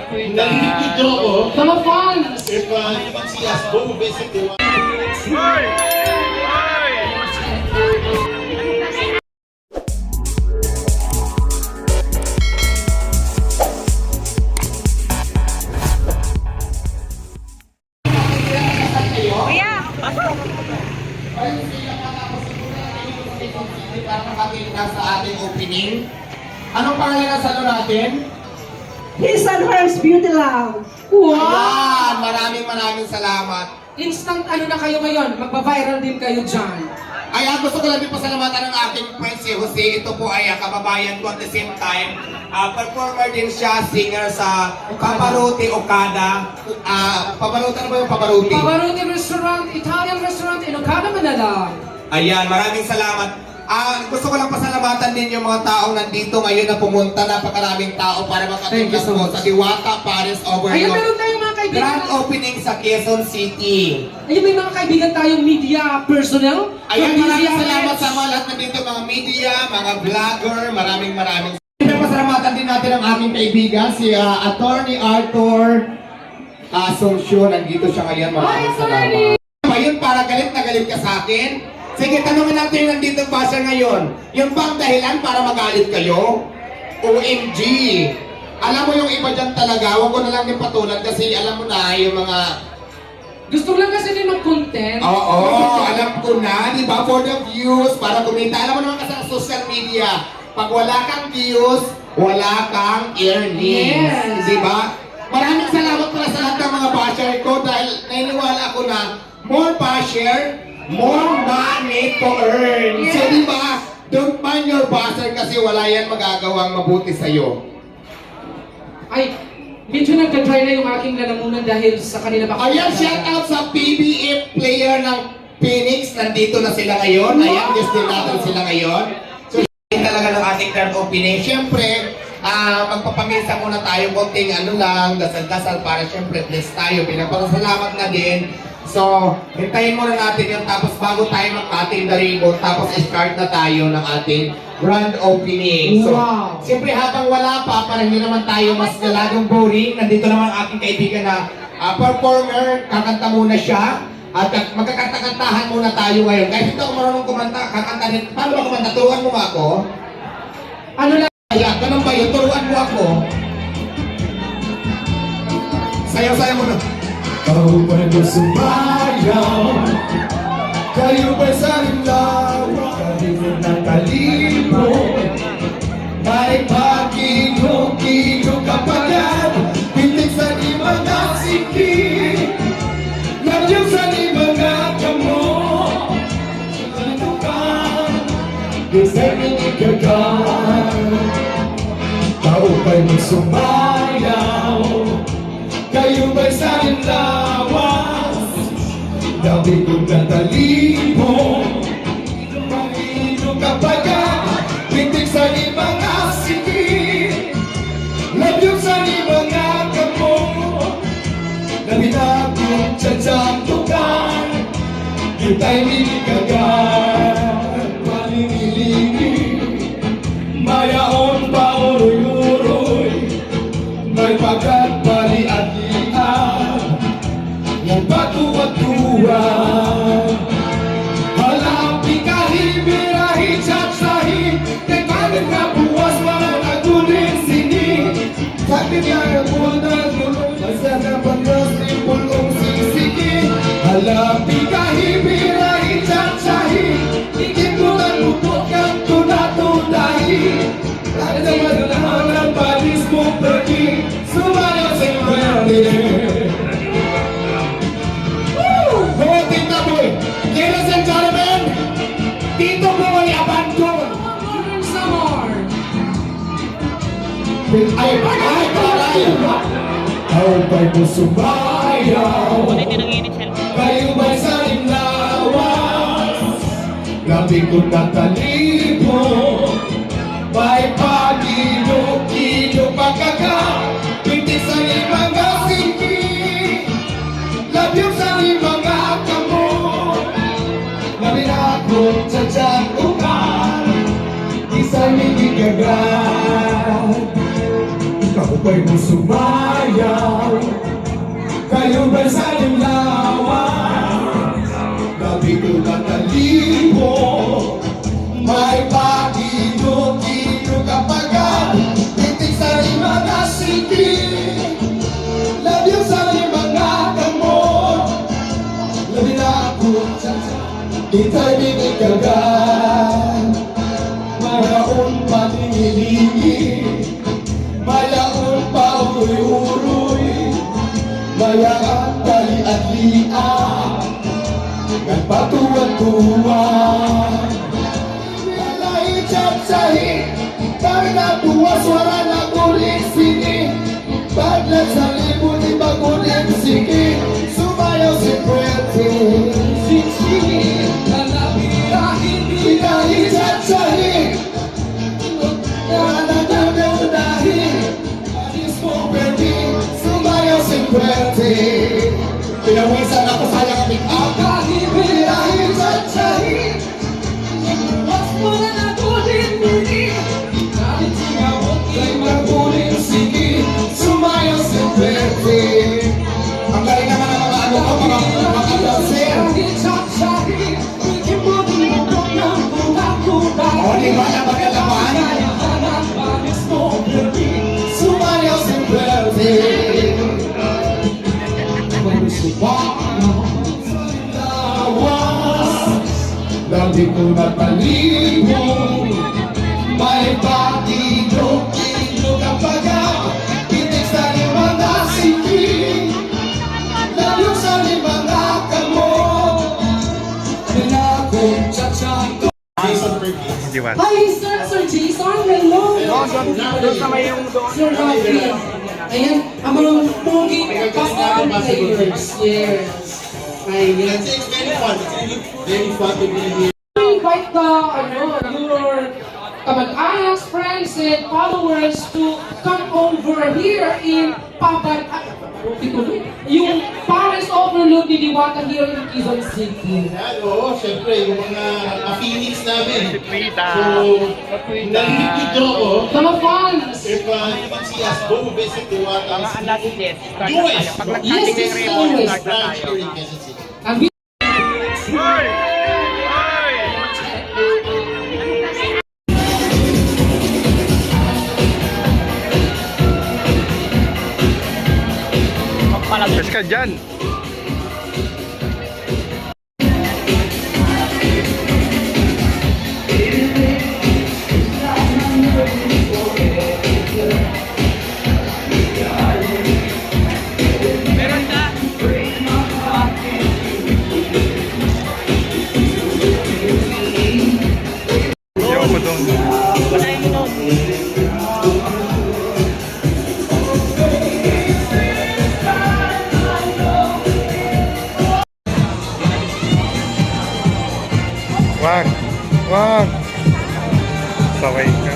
Nalilipid ako. Mga fans! If Matthias go visit the para makakita sa ating opening. Anong pangalan ng salon natin? His and Hers Beauty Lab. Ayan, maraming salamat. Instant ano na kayo ngayon? Magpa-viral din kayo dyan. Ayan, gusto ko lang din pasalamatan ng aking friend si Jose. Ito po ay kababayan ko at the same time. Performer din siya, singer sa Pavarotti Okada. Pavarotti, ano ba yung Pavarotti? Pavarotti Restaurant, Italian Restaurant in Okada, Manila. Ayan, maraming salamat. Gusto ko lang pasalamatan din yung mga taong nandito ngayon na pumunta. Napakaraming tao para Thank you makatingnan so po much. sa Diwata Paris Ayun, Overlook. meron tayong mga kaibigan. Grand opening sa Quezon City. Ayun, may mga kaibigan tayong media personnel. Ayan, From maraming DZRH. salamat sa mga lahat nandito, mga media, mga vlogger, maraming. Pasalamatan din natin ang aming kaibigan, si Attorney Arthur Asuncion. Nandito siya ngayon, maraming salamat. Ayun, para galit na galit ka sa akin. Sige, tanongin natin yung nandito ba siya ngayon. Yung bang dahilan para magalit kayo? OMG! Alam mo yung iba dyan talaga, huwag ko na lang din patulan kasi alam mo na yung mga... Gusto lang kasi din mag-content. Oo, alam ko na, di ba? For the views, para kumita. Alam mo naman kasi sa social media, pag wala kang views, wala kang earnings. Yes. Di ba? Maraming salamat para sa lahat ng mga basher ko dahil naniniwala ako na more basher, more money to earn. Yes. So di ba? Don't mind your basher kasi wala yan magagawang mabuti sa'yo. Ay, medyo nagka-dry na yung aking lalamunan dahil sa kanila ba? Ayan, shout out sa PBF player ng Phoenix. Nandito na sila ngayon. Ayan, guest din natin sila ngayon. So, yun talaga ng ating grand opening. Siyempre, magpapamisa muna tayo konting ano lang, dasal-dasal para siyempre bless tayo. Pinapasalamat na din. So, hintayin muna natin yun. Tapos bago tayo mag-ating the ribbon, tapos start na tayo ng ating grand opening. So, Wow. siyempre habang wala pa, para hindi naman tayo mas lalagong boring, nandito naman ang aking kaibigan na performer, kakanta muna siya. At magkakanta-kantahan muna tayo ngayon. Kahit hindi ako marunong kumanta, kakanta rin. Paano ba kumanta? Turuan mo nga ako. Ano lang? Kaya, ganun ba yun? Turuan mo ako. Sayaw-sayaw mo na. Kau perlu sumayaw, kayo ba'y salimlaw, kayo ng kalimo, may pagkino-kino kapagad, pitik sa di mga siki, nagyang sa di mga kamo, ano ka, deserve ikagan, kau perlu sumayaw, kayo ba'y saling lawas? Dabi kong natalimo Pangino kapag pitik sa limang asiki Labyong sa limang kamo Nabinakong tsatsang tukan Ita'y minikagan Palingilingi Mayaon pa uroy-uroy May pagkat yung batuan-tuan Halampi kahibirahi Tsatsahi Tekalit na buwas Mga nagunin sini Sakit nga ang punta Basta na pandas Yung pulong sisiki Halampi kahibirahi Tsatsahi Ikit mo na lupot Kang tunatunahi Bakit naman na ang badis mong pergi Sumayaw sa pwede Ladies and gentlemen, Tito Boy Abandon. Ay, Kau ba'y sumayaw? Kayo ba'y saling lawas? Gabi ko natalimo May pagino-kino pagkaka Pinti sa limang asiki Labyong sa limang kamo Nabinakong tsatsang ukan Isa'y minigagad Ikaw ba'y sumayaw? Kita'y bibigkagan Mayaon paningiligi Mayaon pa uroy-uroy Mayaan tali at lian Nagpatuwan-tuwan Lalay chat-sahi Kami na buwas wala na kulit sini Badlat sa libo di bagulit sige Sumayaw si Pretty Siksi Lalapirahin Binahi chat-sahi Nanananaw-nahi Anis mo Pretty Sumayaw si Pretty Pinawisan ako sayang aming akahi Binahi chat-sahi Mas mula na kulit mini Kahit singawot kay magulit sige Sumayaw si Pretty Ang galing naman ng mga ano ko, mga dancer O, di ba na magalaman? Sumayaw si Pretty Lagi ko napalibo May patidok-idok ang paga Pitik sa limang nasiking Lalo sa limang nakamo Pinakong tsatsang Hi, Sir Jason. Hello. Doon sa may yung doon. Sir Rafi. Ayan, ang mga pogi kasama players. Yes. Ayan. It's very fun. Very fun to be here. Invite your kamag-ayas, friends, and followers to come over here in yung Paris Overlook ni Diwata here in Quezon City. Yan, oo, syempre, yung mga affiliates namin. So, nalilipid ko, Mga fans! if you see us, go visit Diwata's Yes, yes, always. branch here in Quezon City. And we Palagpas ka dyan. Ayaw ko doon. Wag. Wag. Saway ka.